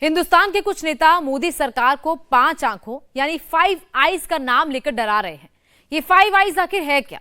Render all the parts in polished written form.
हिंदुस्तान के कुछ नेता मोदी सरकार को 5 आंखों यानी 5 आईज का नाम लेकर डरा रहे हैं। ये 5 आईज आखिर है क्या?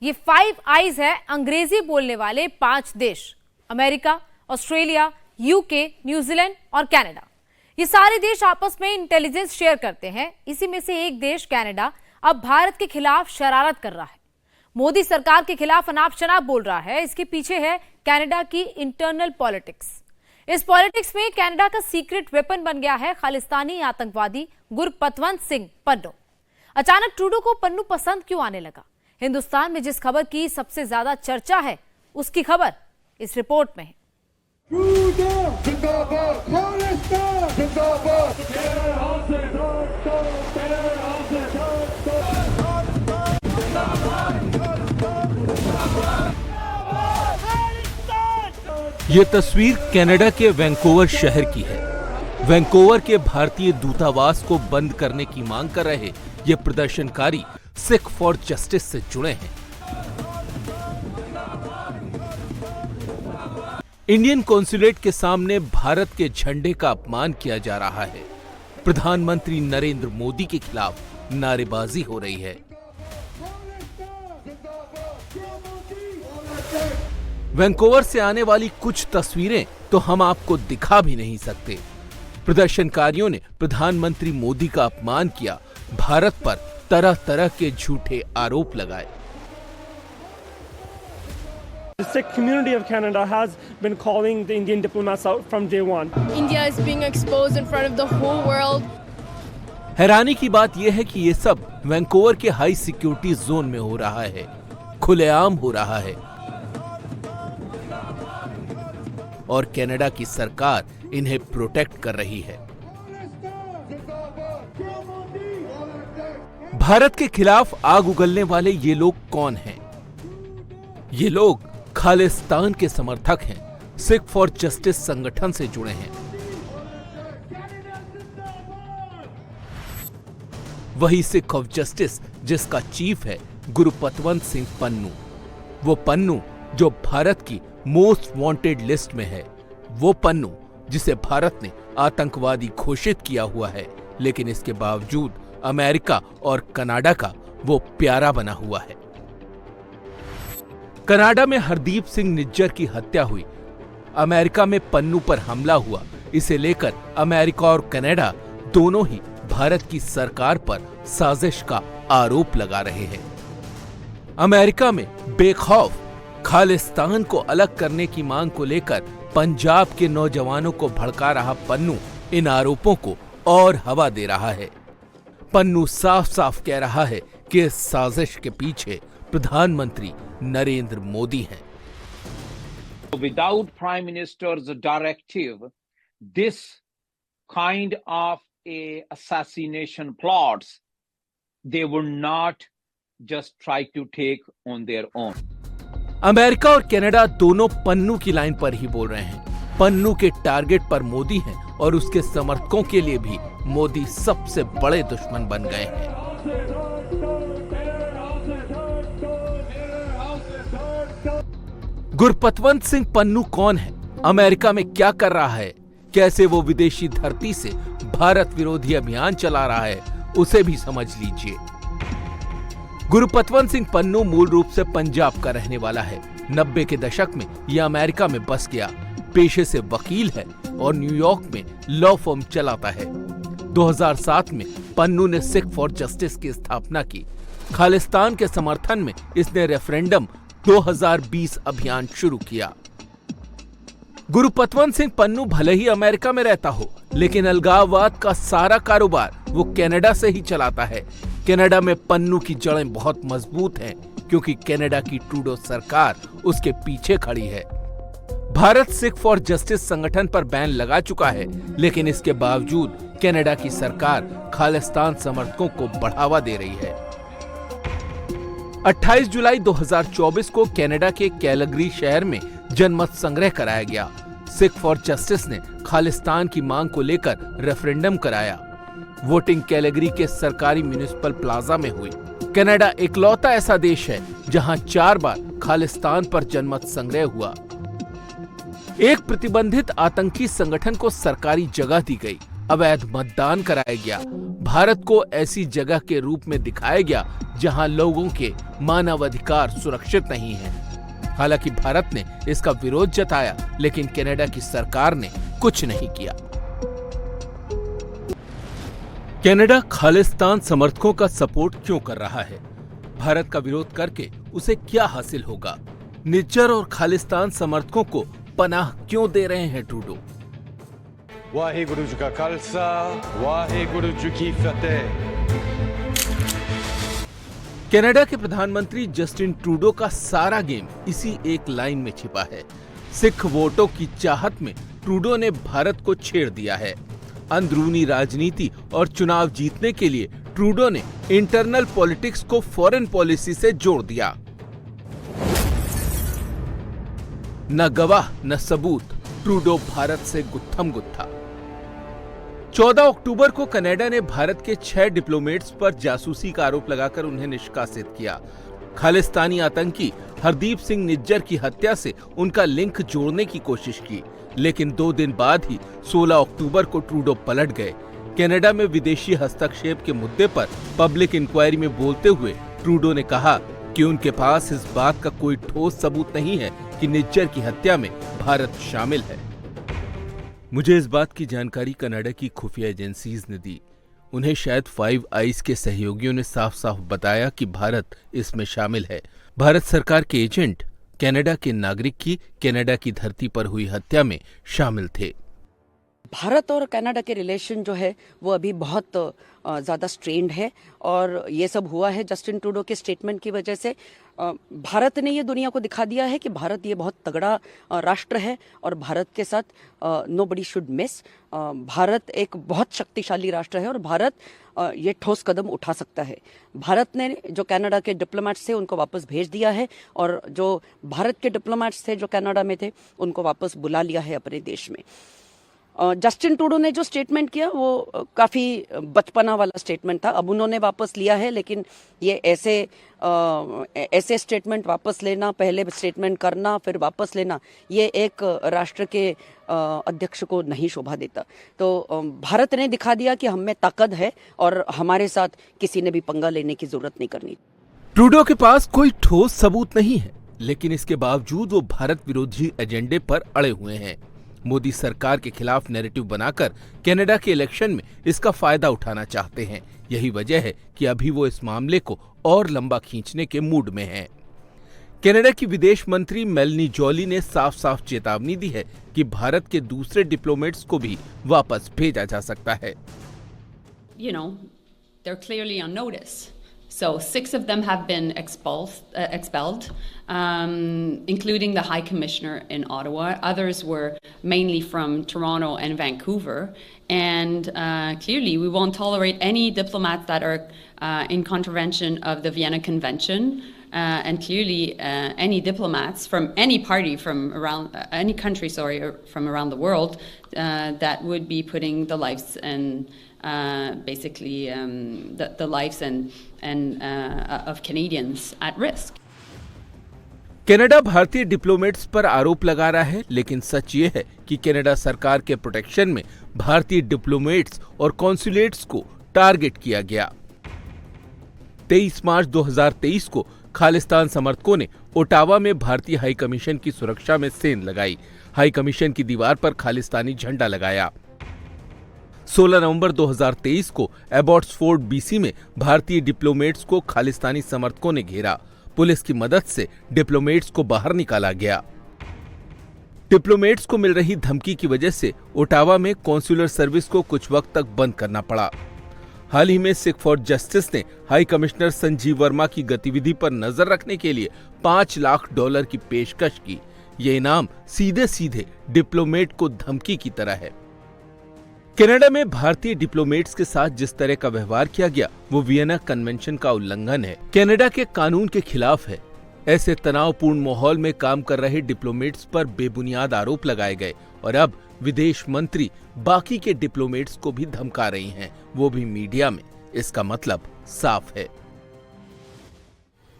ये 5 आईज है अंग्रेजी बोलने वाले 5 देश, अमेरिका, ऑस्ट्रेलिया, यूके, न्यूजीलैंड और कनाडा। ये सारे देश आपस में इंटेलिजेंस शेयर करते हैं। इसी में से एक देश कनाडा अब भारत के खिलाफ शरारत कर रहा है। मोदी सरकार के खिलाफ अनाप शनाप बोल रहा है। इसके पीछे है कनाडा की इंटरनल पॉलिटिक्स। इस पॉलिटिक्स में कनाडा का सीक्रेट वेपन बन गया है खालिस्तानी आतंकवादी गुरपतवंत सिंह पन्नू। अचानक ट्रूडो को पन्नू पसंद क्यों आने लगा? हिंदुस्तान में जिस खबर की सबसे ज्यादा चर्चा है उसकी खबर इस रिपोर्ट में है। ये तस्वीर कनाडा के वैंकूवर शहर की है। वैंकूवर के भारतीय दूतावास को बंद करने की मांग कर रहे ये प्रदर्शनकारी सिख फॉर जस्टिस से जुड़े हैं। इंडियन कॉन्सुलेट के सामने भारत के झंडे का अपमान किया जा रहा है। प्रधानमंत्री नरेंद्र मोदी के खिलाफ नारेबाजी हो रही है। वैंकूवर से आने वाली कुछ तस्वीरें तो हम आपको दिखा भी नहीं सकते। प्रदर्शनकारियों ने प्रधानमंत्री मोदी का अपमान किया, भारत पर तरह तरह के झूठे आरोप लगाए। The Sikh community of Canada has been calling the Indian diplomats out from day one. India is being exposed in front of the whole world. हैरानी की बात यह है कि ये सब वैंकूवर के हाई सिक्योरिटी जोन में हो रहा है, खुलेआम हो रहा है और कनाडा की सरकार इन्हें प्रोटेक्ट कर रही है। भारत के खिलाफ आग उगलने वाले ये लोग कौन हैं? ये लोग खालिस्तान के समर्थक हैं, सिख फॉर जस्टिस संगठन से जुड़े हैं। वही सिख ऑफ जस्टिस जिसका चीफ है गुरपतवंत सिंह पन्नू। वो पन्नू जो भारत की मोस्ट वांटेड लिस्ट में है। वो पन्नू जिसे भारत ने आतंकवादी घोषित किया हुआ है, लेकिन इसके बावजूद अमेरिका और कनाडा का वो प्यारा बना हुआ है। कनाडा में हरदीप सिंह निज्जर की हत्या हुई, अमेरिका में पन्नू पर हमला हुआ। इसे लेकर अमेरिका और कनाडा दोनों ही भारत की सरकार पर साजिश का आरोप लगा रहे हैं। अमेरिका में बेखौफ खालिस्तान को अलग करने की मांग को लेकर पंजाब के नौजवानों को भड़का रहा पन्नू इन आरोपों को और हवा दे रहा है। पन्नू साफ साफ कह रहा है कि इस साजिश के पीछे प्रधानमंत्री नरेंद्र मोदी हैं। Without Prime Minister's directive, this kind of a assassination plots, they would not just try to take on their own. America और कनाडा दोनों पन्नू की लाइन पर ही बोल रहे हैं। पन्नू के टारगेट पर मोदी हैं और उसके समर्थकों के लिए भी मोदी सबसे बड़े दुश्मन बन गए हैं। गुरपतवंत सिंह पन्नू कौन है? अमेरिका में क्या कर रहा है? कैसे वो विदेशी धरती से भारत विरोधी अभियान चला रहा है, उसे भी समझ लीजिए। गुरपतवंत सिंह पन्नू मूल रूप से पंजाब का रहने वाला है। 90 के दशक में यह अमेरिका में बस गया। पेशे से वकील है और न्यूयॉर्क में लॉ फर्म चलाता है। 2007 में पन्नू ने सिख फॉर जस्टिस की स्थापना की। खालिस्तान के समर्थन में इसने रेफरेंडम 2020 अभियान शुरू किया। गुरपतवंत सिंह पन्नू भले ही अमेरिका में रहता हो, लेकिन अलगाववाद का सारा कारोबार वो कनाडा से ही चलाता है। कनाडा में पन्नू की जड़ें बहुत मजबूत हैं, क्योंकि कनाडा की ट्रूडो सरकार उसके पीछे खड़ी है। भारत सिख फॉर जस्टिस संगठन पर बैन लगा चुका है, लेकिन इसके बावजूद कनाडा की सरकार खालिस्तान समर्थकों को बढ़ावा दे रही है। 28 जुलाई 2024 को कनाडा के कैलगरी शहर में जनमत संग्रह कराया गया। सिख फॉर जस्टिस ने खालिस्तान की मांग को लेकर रेफरेंडम कराया। वोटिंग कैलगरी के सरकारी म्युनिसिपल प्लाजा में हुई। कनाडा इकलौता ऐसा देश है जहां 4 बार खालिस्तान पर जनमत संग्रह हुआ। एक प्रतिबंधित आतंकी संगठन को सरकारी जगह दी गई, अवैध मतदान कराया गया, भारत को ऐसी जगह के रूप में दिखाया गया जहां लोगों के मानवाधिकार सुरक्षित नहीं हैं। हालांकि भारत ने इसका विरोध जताया, लेकिन कनाडा की सरकार ने कुछ नहीं किया। कनाडा खालिस्तान समर्थकों का सपोर्ट क्यों कर रहा है? भारत का विरोध करके उसे क्या हासिल होगा? निज्जर और खालिस्तान समर्थकों को पनाह क्यों दे रहे हैं ट्रूडो? वाहेगुरु जी का खालसा, वाहेगुरु जी की फतेह। कनाडा के प्रधानमंत्री जस्टिन ट्रूडो का सारा गेम इसी एक लाइन में छिपा है। सिख वोटों की चाहत में ट्रूडो ने भारत को छेड़ दिया है। अंदरूनी राजनीति और चुनाव जीतने के लिए ट्रूडो ने इंटरनल पॉलिटिक्स को फॉरेन पॉलिसी से जोड़ दिया। न गवाह न सबूत, ट्रूडो भारत से गुत्थम गुत्था। 14 अक्टूबर को कनाडा ने भारत के 6 डिप्लोमेट्स पर जासूसी का आरोप लगाकर उन्हें निष्कासित किया। खालिस्तानी आतंकी हरदीप सिंह निज्जर की हत्या से उनका लिंक जोड़ने की कोशिश की, लेकिन 2 दिन बाद ही 16 अक्टूबर को ट्रूडो पलट गए। कनाडा में विदेशी हस्तक्षेप के मुद्दे पर पब्लिक इंक्वायरी में बोलते हुए ट्रूडो ने कहा कि उनके पास इस बात का कोई ठोस सबूत नहीं है कि निज्जर की हत्या में भारत शामिल है। मुझे इस बात की जानकारी कनाडा की खुफिया एजेंसीज ने दी। उन्हें शायद 5 आइज के सहयोगियों ने साफ साफ बताया कि भारत इसमें शामिल है। भारत सरकार के एजेंट कनाडा के नागरिक की कनाडा की धरती पर हुई हत्या में शामिल थे। भारत और कनाडा के रिलेशन जो है वो अभी बहुत ज़्यादा स्ट्रेन्ड है और ये सब हुआ है जस्टिन ट्रूडो के स्टेटमेंट की वजह से। भारत ने ये दुनिया को दिखा दिया है कि भारत ये बहुत तगड़ा राष्ट्र है और भारत के साथ नोबडी शुड मिस। भारत एक बहुत शक्तिशाली राष्ट्र है और भारत ये ठोस कदम उठा सकता है। भारत ने जो कनाडा के डिप्लोमेट्स थे उनको वापस भेज दिया है और जो भारत के डिप्लोमेट्स थे जो कनाडा में थे उनको वापस बुला लिया है अपने देश में। जस्टिन ट्रूडो ने जो स्टेटमेंट किया वो काफ़ी बचपना वाला स्टेटमेंट था। अब उन्होंने वापस लिया है, लेकिन ये ऐसे स्टेटमेंट वापस लेना, पहले स्टेटमेंट करना फिर वापस लेना, ये एक राष्ट्र के अध्यक्ष को नहीं शोभा देता। तो भारत ने दिखा दिया कि हम में ताकत है और हमारे साथ किसी ने भी पंगा लेने की जरूरत नहीं करनी। ट्रूडो के पास कोई ठोस सबूत नहीं है, लेकिन इसके बावजूद वो भारत विरोधी एजेंडे पर अड़े हुए हैं। मोदी सरकार के खिलाफ नैरेटिव बनाकर कनाडा के इलेक्शन में इसका फायदा उठाना चाहते हैं। यही वजह है कि अभी वो इस मामले को और लंबा खींचने के मूड में हैं। कनाडा की विदेश मंत्री मेलनी जॉली ने साफ साफ चेतावनी दी है कि भारत के दूसरे डिप्लोमेट्स को भी वापस भेजा जा सकता है। You know, they're clearly on notice. So 6 of them have been expelled, including the High Commissioner in Ottawa. Others were mainly from Toronto and Vancouver. And clearly, we won't tolerate any diplomats that are in contravention of the Vienna Convention. And clearly, any diplomats from any party from around any country, from around the world, that would be putting the lives and basically the lives and of Canadians at risk. Canada भारतीय diplomats पर आरोप लगा रहा है, लेकिन सच ये है कि कनाडा सरकार के प्रोटेक्शन में भारतीय डिप्लोमेट्स और कॉन्सुलेट्स को टारगेट किया गया। 23 मार्च 2023 को खालिस्तान समर्थकों ने ओटावा में भारतीय हाई कमीशन की सुरक्षा में सेंध लगाई। हाई कमीशन की दीवार पर खालिस्तानी झंडा लगाया। 16 नवंबर 2023 को एबॉट्सफोर्ड बीसी में भारतीय डिप्लोमेट्स को खालिस्तानी समर्थकों ने घेरा। पुलिस की मदद से डिप्लोमेट्स को बाहर निकाला गया। डिप्लोमेट्स को मिल रही धमकी की वजह से ओटावा में कॉन्सुलर सर्विस को कुछ वक्त तक बंद करना पड़ा। हाल ही में सिख फॉर जस्टिस ने हाई कमिश्नर संजीव वर्मा की गतिविधि पर नजर रखने के लिए $5 लाख की पेशकश की। यह इनाम सीधे सीधे डिप्लोमेट को धमकी की तरह है। कनाडा में भारतीय डिप्लोमेट्स के साथ जिस तरह का व्यवहार किया गया वो वियना कन्वेंशन का उल्लंघन है, कनाडा के कानून के खिलाफ है। ऐसे तनावपूर्ण माहौल में काम कर रहे डिप्लोमेट्स पर बेबुनियाद आरोप लगाए गए और अब विदेश मंत्री बाकी के डिप्लोमेट्स को भी धमका रही हैं, वो भी मीडिया में। इसका मतलब साफ है।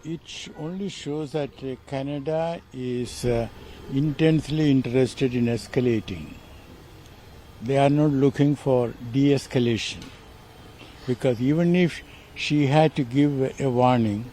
It only shows that Canada is intensely interested in escalating. They are not looking for de-escalation, because even if she had to give a warning,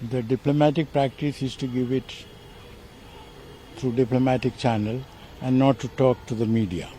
the diplomatic practice is to give it through diplomatic channel and not to talk to the media.